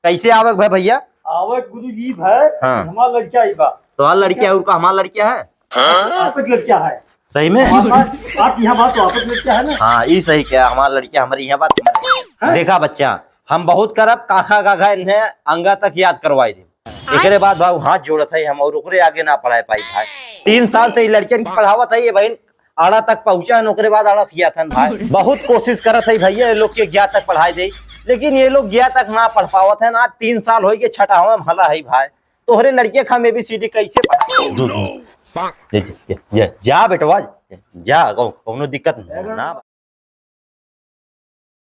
कैसे आवक भाई भैया? आवक गुरुजी भाई। हाँ। हमारा लड़का ही बा। तो हर लड़किया और का हमारा लड़किया है। आपका लड़का है। सही में? आप यहाँ बात तो आपका लड़का है ना। हाँ ये सही क्या, हमारा लड़किया हमारी यहाँ बात हाँ? देखा बच्चा, हम बहुत करब काखा काखा इन्हें अंगा तक याद करवाई दे। एकरे बाद भाई हाथ जोड़त है हम और ओकरे आगे ना पढ़ाए पाई भाई। 3 साल से लड़कियन की पढ़ावत है ये बहन, आड़ा तक पहुंचा है, ओकरे बाद आड़ा सिया था भाई। बहुत कोशिश करत है भैया ये लोग के ज्ञा तक पढ़ाई दे, लेकिन ये लोग ज्ञा तक ना पढ़ पावत है ना। 3 साल हो गए छठा हुआ भला है भाई। तोहरे लड़के खा में भी सीटी कैसे जा बेटवा जा, कोनो दिक्कत ना।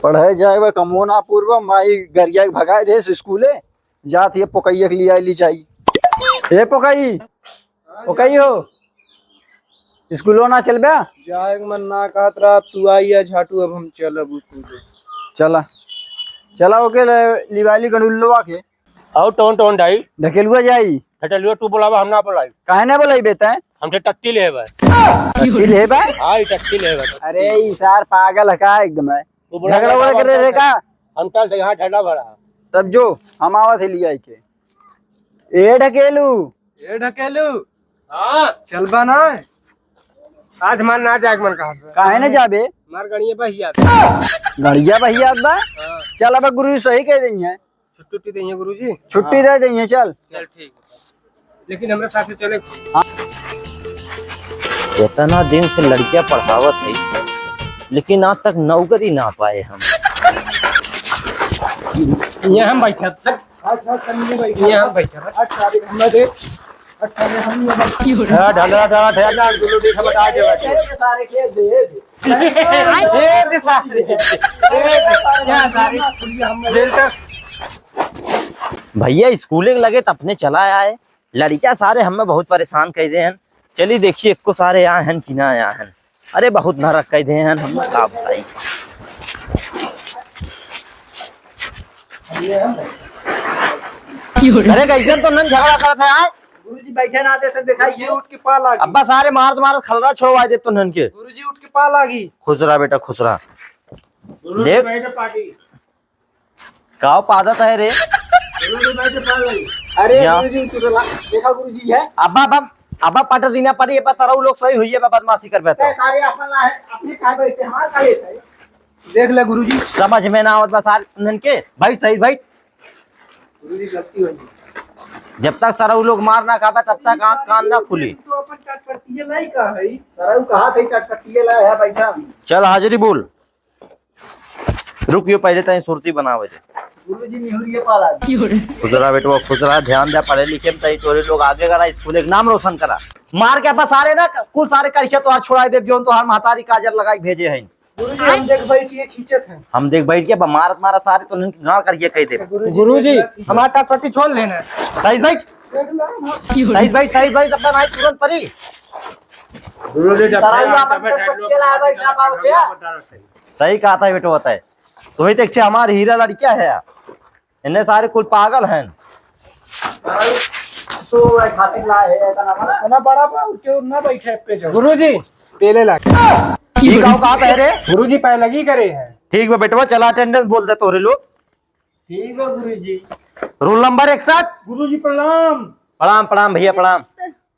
पढ़े जाए वह कमो ना पूर्व माई गरिया के भगाए दे स्कूले जात ये पोकैया के लिए ली जाई। ए पोकई पोकई हो स्कूलो ना चल बे जाए मन ना कहत रहा तू आई है झाटू अब हम चलब स्कूल। चला चला ओके लिवाली गणुल्लवा के और टोन टोन डाई ढकेलुआ जाई। हटलियो तू बोलावा हम ना बोलाई। काहे ना बोलाई बेटा हमसे टट्टी लेबे। टट्टी ले बा। हां टट्टी लेबे। अरे ई सार पागल है का एकदम है। झगड़ा वगड़ा कर रहे का हम चल यहाँ ढला भरा तब जो हम आवत है लिया के ए ढकेलू हां चलबा ना आज मन ना जाए मन कहा काहे ना जाबे मार गणिए बहिया गड़िया भैया बा। चल अब गुरु सही कह रही है छुट्टी देंगे गुरुजी। छुट्टी दे देंगे चल ठीक लेकिन हमारे साथ चले। इतना दिन से लड़कियां पढ़ावत है लेकिन आज तक नौकरी ना पाए हम। यहाँ हम बैठे यहाँ हम बैठे हम दे ढला ढला ढला गुल्लू देख बता दे सारे खेत दे भैया स्कूले लगे तो अपने चला आए, लड़कियां सारे हमें बहुत परेशान कर दे हैं। चलिए देखिए इसको सारे आए हैं कि ना आया हैं। अरे बहुत नरक कर दे हैं हम का बताई। अरे कैसे तो नन झगड़ा करता है यार। गुरुजी बैठे ना आते दिखाई उठ के पा लागी। अब्बा सारे मारत मारत खलरा छोड़वा दे तो नन के। गुरुजी उठ के पा लागी। खुश रहा बेटा खुश रहा। देख काव पादत है रे। अरे या। गुरुजी तू तो देखा गुरुजी है अब्बा पट दीना पर ये सारा लोग सही हुई है बदमाशी कर बैठा सारे अपने खाए बैठे हमारे खाए थे। देख ले गुरुजी समझ में ना आवत बस सारे नन के बैठ सही बैठ। गुरुजी गलती हुई जब तक सारा लोग मार ना खाबे तब तक आँख कान ना खुली। तू अपन चटपटिया लाई का है सारा कहा थे चटपटिया लाया है बैठा। चल हाजिरी बोल। रुक यो पहले तय सुरती बनावे दे। गुरुजी मिहुरिया पाला खुजरा बेटवा खुजरा ध्यान दे पढ़े लिखे में तई तोरे लोग आगे करा स्कूल के नाम रोशन करा। मार के बस सारे ना कुल सारे करके तो छोड़ा दे जो तो हर महतारी काजर लगाई भेजे हैं। गुरुजी हम देख बैठिए खींचत हैं। हम देख बैठ के मारत मारा सारे तो गाड़ करके कह दे। गुरुजी हमारा टट्टी छोड़ लेना। सही बैठ सही बैठ सही बैठ अपना भाई तुरंत परी। गुरुजी जब सही कहा था बेटो होता है तो ही देख हमारे हीरा लड़किया है इन्हें सारे कुल पागल हैं। सो खातिर लाए है ना बड़ा पाऊ क्यों ना बैठे पे जो गुरुजी पहले लगे ठीक आओ कहा था रे। गुरुजी पहले लगी करे हैं। ठीक है बेटवा चला अटेंडेंस बोल दे तोरे लोग। ठीक है गुरुजी। Roll number 61। गुरुजी प्रणाम। प्रणाम प्रणाम भैया प्रणाम।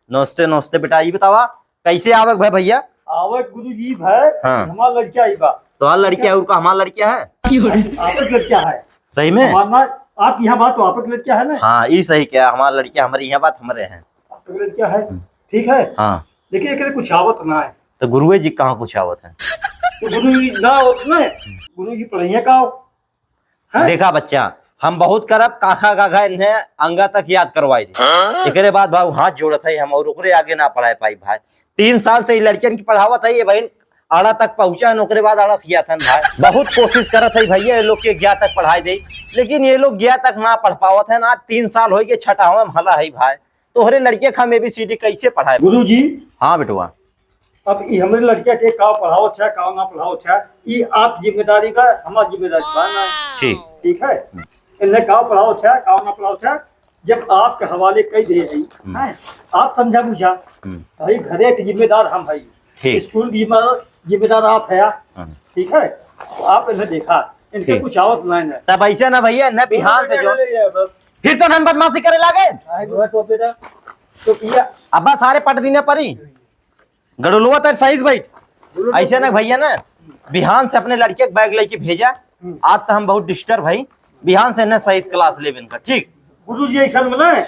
नमस्ते नमस्ते बेटा ये बतावा कैसे आवक भाई भैया? आवक गुरुजी भाई। हाँ। हमारा लड़का ही बा। तो हर लड़किया और का हमारा लड़किया है। आपका लड़का है। सही में? आप यहाँ बात तो आपका लड़का है ना। हाँ ये सही क्या, हमारा लड़किया हमारी यहाँ बात हमारे हैं। आपका लड़का है ठीक है। हाँ लेकिन एक कुछ आवत ना है तो गुरुए जी कहाँ कुछ आवत है? तो गुरुजी ना होत ना गुरुजी पढ़ाइया का है? देखा बच्चा हम बहुत करब काखा काखा इन्हें अंगा तक याद करवाई दे। एकरे बाद भाई हाथ जोड़त है हम और ओकरे आगे ना पढ़ाए पाई भाई। 3 साल से लड़कियन की पढ़ावत है ये बहन, आड़ा तक पहुंचा है, ओकरे बाद आड़ा सिया था भाई। बहुत कोशिश करत है भैया ये लोग के ज्ञा तक पढ़ाई दे, लेकिन ये लोग ज्ञा तक ना पढ़ पावत है ना। 3 साल हो गए छठा हुआ भला है भाई। तोहरे लड़के खा में भी सीटी कैसे पढ़ाए? गुरुजी हाँ बेटुआ अब ये हमारे लड़किया के का पढ़ाओ है का ना पढ़ाओ है ये आप जिम्मेदारी का हमारी जिम्मेदारी ना है। ठीक ठीक है इन्हें का पढ़ाओ है का ना पढ़ाओ है जब आपके हवाले कई दे है आप समझा बुझा भाई घरे के जिम्मेदार हम भाई ठीक। स्कूल की जिम्मेदार आप है ठीक है। तो आप इन्हें देखा इनके ठीक। कुछ आवत नहीं है। तब ऐसे ना भैया न बिहान से जो फिर तो नन बदमाशी करे लागे तो पिया अब्बा सारे पट दीने परी गड़ुलवा तर सही बैठ ऐसे ना भैया ना बिहान से अपने लड़के के बैग लेके भेजा। आज तो हम बहुत डिस्टर्ब भाई बिहान से न सही क्लास लेवन का ठीक। गुरु जी ऐसा बोला है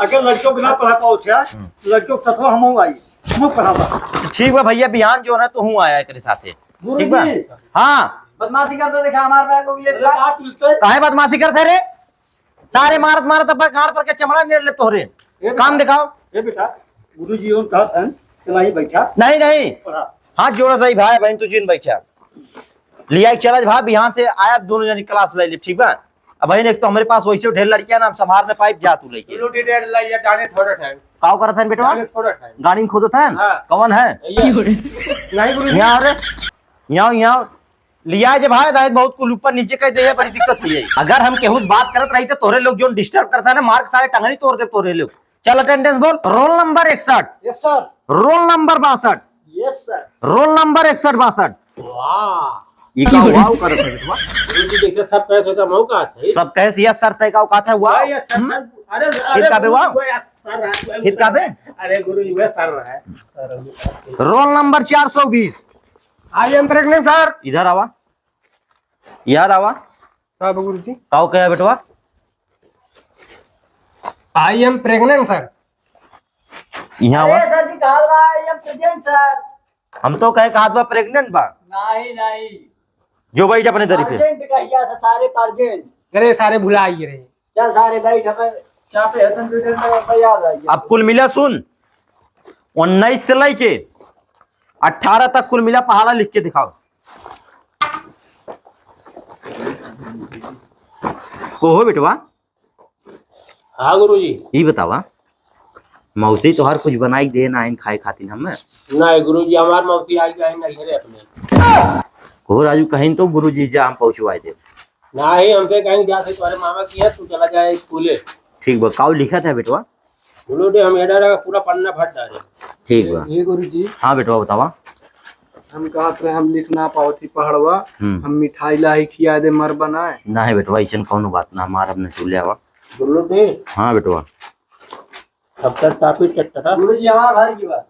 अगर लड़कियों को ना पढ़ा पाओ क्या लड़कियों को तत्व हम आई हम पढ़ावा। ठीक बा भैया बिहान जो है ना तो हूँ आया करे साथे गुरु ठीक बा। जी हाँ बदमाशी करते देखा हमारे बैग को भी ले अरे बात मिलते काहे बदमाशी करते रे सारे मारत मारत अब गाड़ पर के चमड़ा नेर ले तोहरे काम दिखाओ। ए बेटा गुरु जी उन कहा था चला ही बैठा नहीं नहीं पढ़ा। हाथ जोड़ा सही भाई बहन तू जिन बैठा लिया चला भाई बिहान से आया दोनों जनी क्लास ले ली ठीक बा। अब बहन एक तो हमारे पास वैसे ढेर लड़कियां ना हम संभालने पाइप जा तू लेके रोटी डेढ़ लाई या डाने थोड़ा टाइम काव करत है बेटवा डाने थोड़ा टाइम गाड़ी में खोदत है हाँ। कौन है नहीं गुरु यहाँ रे यहाँ लिया जे भाई दाई बहुत कुल ऊपर नीचे कह दे बड़ी दिक्कत हुई है। अगर हम केहू से बात करत रही तो तोरे लोग जो डिस्टर्ब करता है ना मार्क सारे टंगनी तोड़ दे तोरे लोग। चल अटेंडेंस बोल roll number 61 yes sir roll number 62 yes sir roll number 61 62 वाह ये का वाव करत है बेटवा गुरु जी देखते सब पैसे का मौका है सब कहे सिया सर तय का औकात है वाह अरे फिर का बे वाह फिर का बे अरे गुरु जी वे सर रहा है roll number 420 I am pregnant sir इधर आवा यार आवा हाँ गुरु जी काव कहे बेटवा आई एम प्रेग्नेंट सर यहाँ आवा अरे सर जी कहा रहा है ये प्रेजेंट सर हम तो कहे कहा बा प्रेग्नेंट बा नहीं नहीं जो बैठ अपने दरी पे अर्जेंट कहिया से सारे अर्जेंट अरे सारे भुला ही रहे चल सारे बैठ हमें चापे हतन पीटन में तैयार रहिए। अब कुल मिला सुन 19 से लेके 18 तक कुल मिला पहाड़ा लिख के दिखाओ को हो बेटवा। हाँ गुरु जी ये बतावा मौसी तो हर कुछ बनाई दे ना खाए खातिर हमें नहीं गुरु जी हमारे मौसी आई गए नहीं रे अपने को राजू कहीं तो गुरु जी जा हम पहुंचवाए दे नहीं हमसे कहीं जा से तुम्हारे मामा की है तू चला जाए स्कूले ठीक बा काउ लिखा था बेटवा गुरु जी हम एडा पूरा पन्ना भर डाले ठीक बा ये गुरु जी हाँ बेटवा बतावा हम कहा थे हम लिख ना पाओ थी पहाड़वा हम मिठाई लाई खिया दे मर बनाए ना है बेटवा ऐसा कौन बात ना हमारा अपने चूल्हे आवा गुरु जी हाँ बेटवा अब तक काफी चट्टा गुरु जी हमारा भारी की बात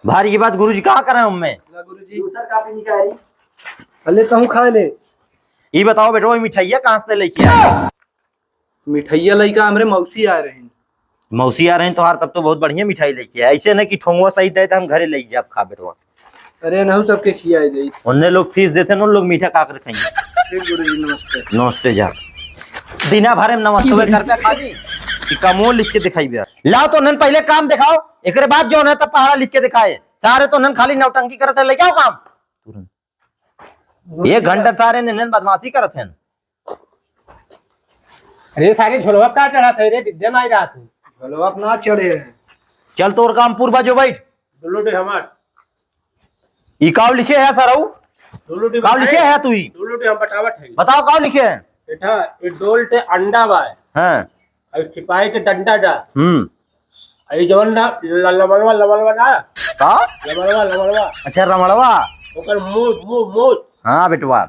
भारी की बात गुरु जी कहाँ कर रहे हैं मैं गुरु जी दूसरा काफी निकाली अले कहूँ खा ले ये बताओ बेटवा मिठाइया कहाँ से लेके आए मिठाइया लइका हमरे मौसी आ रहे हैं मौसी आ रहे हैं तो हार तब तो बहुत बढ़िया मिठाई लेके आए ऐसे ना कि ठोंगवा सही दे तो हम घरे ले जाए खा बेटवा अरे नहु सबके खियाई दे उन्हें लोग फीस देते ना उन लोग मीठा काकर खाएंगे। ठीक गुरु जी नमस्ते नमस्ते जा दिना भरे में नमस्ते कर पे खाली कि कमो लिख के दिखाई बिया लाओ तो नन पहले काम दिखाओ एक बाद जो है तब पहाड़ा लिख के दिखाए सारे तो नन खाली नौटंकी करते ले जाओ काम तुरंत 1 घंटा तारे ने नन बदमाशी करते हैं। अरे सारे झोलवा का चढ़ा था रे विद्या माई रात में चलो आप ना चढ़े हैं चल तोर काम पूर्वा जो बैठ गुरु जी हमार ई काव लिखे है सराऊ गुरु जी काव लिखे है तू ही गुरु जी हम बतावट है बताओ काव लिखे है बेटा ये डोल ते अंडा बा हाँ और सिपाही के डंडा डा हम्म आई जवन ना लमलवा ना का लमलवा अच्छा रमणवा ओकर मुंह हाँ बेटवा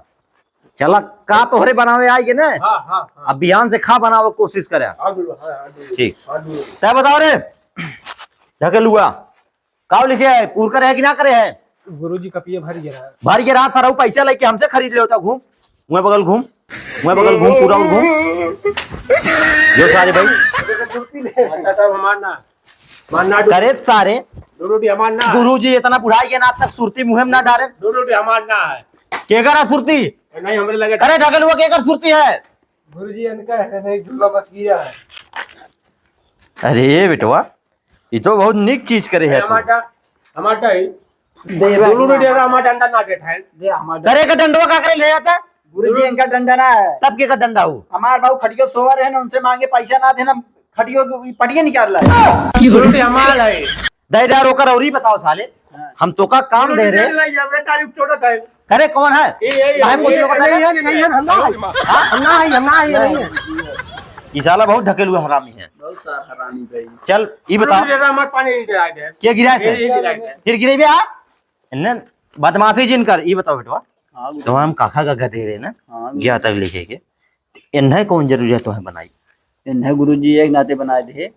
चला का तोहरे बनावे आएगे ना हाँ हाँ हाँ अब बिहान से खा बनावे कोशिश करे हाँ गुरु हाँ गुरु ठीक हाँ गुरु तय बताओ रे ढकेलुआ काव लिखे है पूर करे है कि ना करे है गुरु जी कपिए भर गिरा भारी के रात हराऊ पैसा लेके हमसे खरीद ले होता घूम मुँह बगल घूम पूरा घूम जो सारे भाई मानना करे सारे गुरु जी हमार ना गुरु जी इतना बुढ़ाई के नाथ तक सुरती मुहिम ना डाले गुरु जी हमार ना है के करा सुरती नहीं हमरे लगे अरे ढकेलुआ के कर सुरती है गुरु जी इनका है झूला मच गया है अरे बेटवा ये तो बहुत निक चीज करे है तू। हमारा ही दे गुरु जी हमारा डंडा ना के ठाए दे हमारा करे का डंडवा का करे ले जाता गुरु जी इनका डंडा ना है तब के का डंडा हो हमारे बाबू खटियो सोवा रहे ना उनसे मांगे पैसा ना थे ना खटियो पटिए निकाल रहा है गुरु जी हमारा है दे जा रोकर और ही बताओ साले हम तो का काम दे रहे तारीफ छोटा था करे कौन है काहे कोशिश करता है? ये साला बहुत ढकेलुआ हरामी है बहुत सारा हरामी भाई चल ये बताओ हमारे पानी नहीं गिरा है क्या गिरा है गिरा है फिर गिरे भी आ इन्ने बदमाशी जिन कर ये बताओ बेटवा तो हम काका काका दे रहे ना गया तक लिखे के इन्हें कौन जरूरत है बनाई इन्हें गुरुजी एक नाते बनाए थे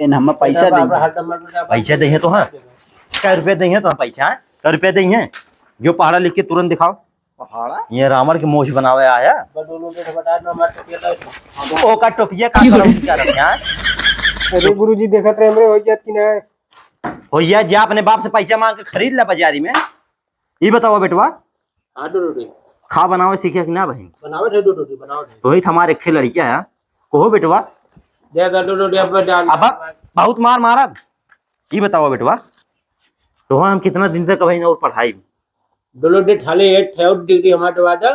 इन हम पैसा देंगे पैसा दे तो हाँ क्या रुपया देंगे तो हाँ पैसा है क्या रुपया देंगे जो पहाड़ा लिख के तुरंत दिखाओ पहाड़ा ये रावण की मोछ बनावे आया ओ का टोपिया का करो क्या रखे हैं अरे गुरुजी देखत रहे हमरे हो जात कि ना हो या जा अपने बाप से पैसा मांग के खरीद ला बाजारी में ये बताओ बेटवा हाँ दो रोटी खा बनावे सीखे कि ना बहन बनाओ दो रोटी बनाओ तो ही हमारे एक लड़किया है कहो बेटवा दे दो रोटी अब डाल अब बहुत मार मारा ये बताओ बेटवा तो हम कितना दिन तक बहन और पढ़ाई दो रोटी ठाले एक थर्ड डिग्री हमारे वादा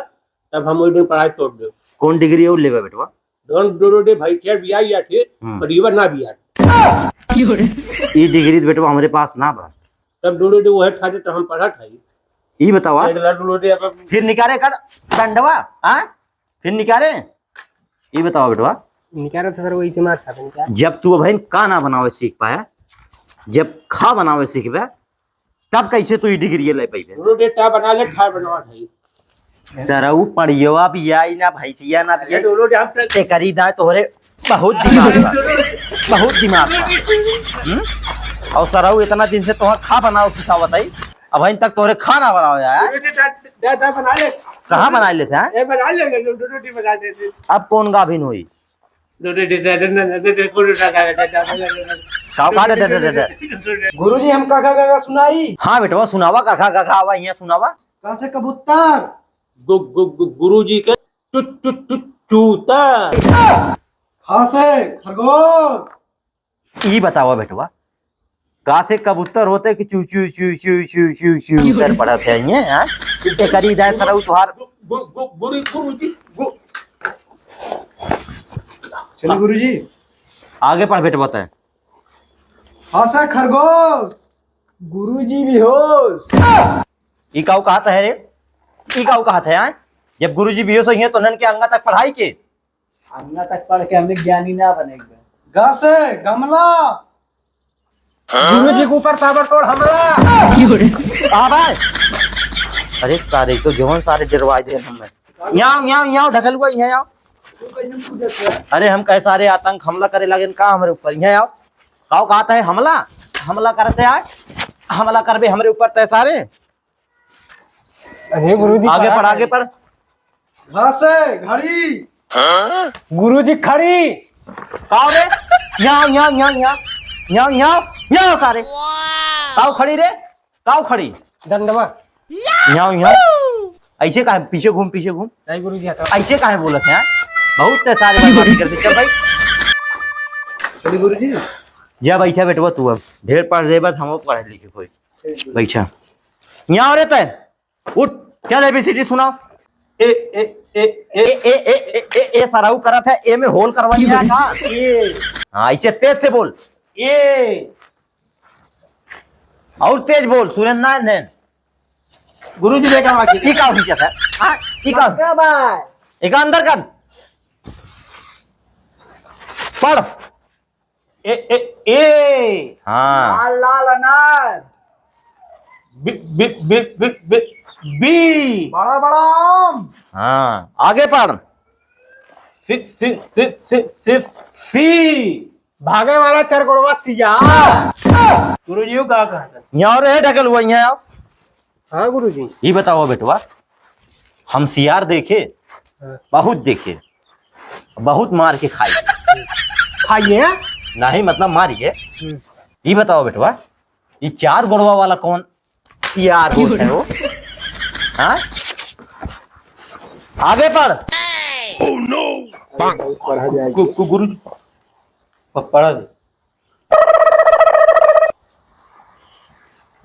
तब हम वही दिन पढ़ाई तोड़ दो कौन डिग्री और लेवे बेटवा दोनों दो रोटी भाई थे बिया या थे पर इवर ना बिया ये डिग्री तो बेटवा हमारे पास ना बा तब दो रोटी वो है खाते तो हम पढ़ा था ये बतावा दो रोटी अब फिर निकाले कर डंडवा हाँ फिर निकाले ये बताओ बेटवा निकाल रहा था सर वही से मार खाता क्या जब तू बहन का ना बनावे सीख पाया जब खा बनावे सीख पाया तब कैसे तू ये डिग्री ले पाई दो रोटी टा बना ले ठार बनवा था सरऊ पढ़ियो भी आई ना भैंसिया ना दिए दो रोटी हम ते करी दा तोहरे बहुत दिमाग बा बहुत दिमाग बा और सरऊ इतना दिन से तोहर खा बनाओ सिखावत है अब अभी तक तोहरे खाना बनाओ यार दादा बना ले कहाँ बना लेते हैं ये बना लेंगे दो रोटी बना देते अब कौन गाभिन हुई दो रोटी दे को गुरुजी हम काका काका सुनाई हाँ बेटवा सुनावा काका काका आवा यहाँ सुनावा कहाँ से कबूतर गुरुजी के चूता कहाँ से खरगोश ये बतावा बेटवा का से कबूतर होते कि चू चू चू चू चू चू चू कर पड़ते हैं ये हाँ ते करी दाए सरऊ तुहार गुरुजी चलो गुरुजी आगे पढ़ बेटवा तय कहाँ से खरगोश गुरुजी भी हो ई काऊ कहत है रे ई काऊ कहत है हाँ? जब गुरुजी भी हो सही है तो नन के अंगा तक पढ़ाई के अंगा तक पढ़ के हमने ज्ञानी ना बनेगा गा से गमला गुरुजी के ऊपर ताबड़तोड़ हमला आबा अरे सारे तो जवान सारे डरवाए दे हमें यहाँ ढकल हुआ यहाँ आओ अरे हम कह सारे आतंक हमला करे लगे का हमारे ऊपर यहाँ आओ काऊ कहता है हमला हमला करते आए हमला करबे हमारे ऊपर तय सारे अरे गुरुजी आगे पढ़ गा से घड़ी गुरुजी खड़ी काऊ रे यहाँ सारे काऊ खड़ी रे काऊ खड़ी दंडवा यहाँ ऐसे काहे पीछे घूम नहीं गुरुजी हटाओ ऐसे काहे बोलत है बहुत ते सारे बदमाशी करते चल भाई चलिए गुरुजी जा बैठा बेटवा तू अब ढेर पढ़ दे बस हम पढ़े लिखे कोई बैठा यहाँ रहता है उठ चल एबीसीडी सुनाओ ए ए ए ए ए ए ए ए सराऊ करत है ए में होल करवाई है का हाँ ऐसे तेज से बोल ए और तेज बोल सुरेंद्र नारायण गुरुजी देखा बाकी की का हिचत है हां की का एक अंदर कर पढ़ ए ए ए हाँ लाल अनार B B B B B B बड़ा बड़ा आम हाँ आगे पढ़ सी सी सी सी सी सी भागे वाला चरगोड़वा सिया गुरुजी को कहा कहता यहाँ रहे ढकल हुआ यहाँ आओ हाँ गुरुजी ये बताओ बेटवा हम सियार देखे बहुत देखे बहुत मार के खाए खाइए नहीं मतलब मारिए ये बताओ बेटवा ये चार गोड़वा वाला कौन सियार होता है वो हाँ आगे पढ़ पढ़ा जाएगी गुरुजी पढ़ा दे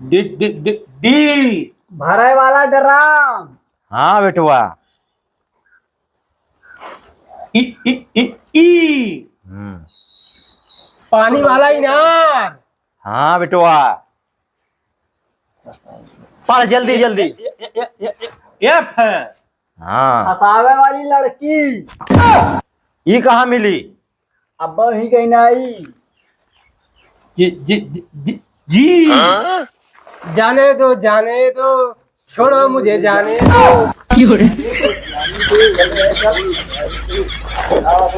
डी डी डी डी भरे वाला ड्राम हाँ बेटवा ई ई ई ई पानी वाला इनार हाँ बेटवा पढ़ जल्दी जल्दी एफ है हाँ हंसावे वाली लड़की ये कहाँ मिली अब ही कहीं ना आई जी जी जी जी जाने दो छोड़ो मुझे जाने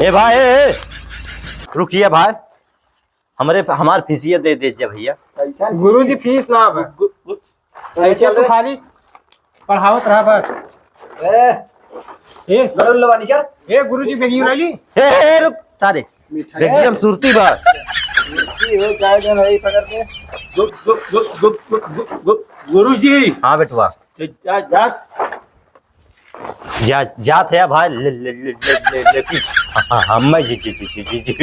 ए भाई रुकिए भाई, हमार फीसिया दे दीजिए भैया। गुरु जी फीस ना अब ऐसे तो खाली पढ़ावत रहा बस। ए गुरु जी बेगी रही रुक सारे एकदम सुरती बात। गुरु जी हाँ बेटवा जात है भाई लेकिन हम जी जी जी जी जी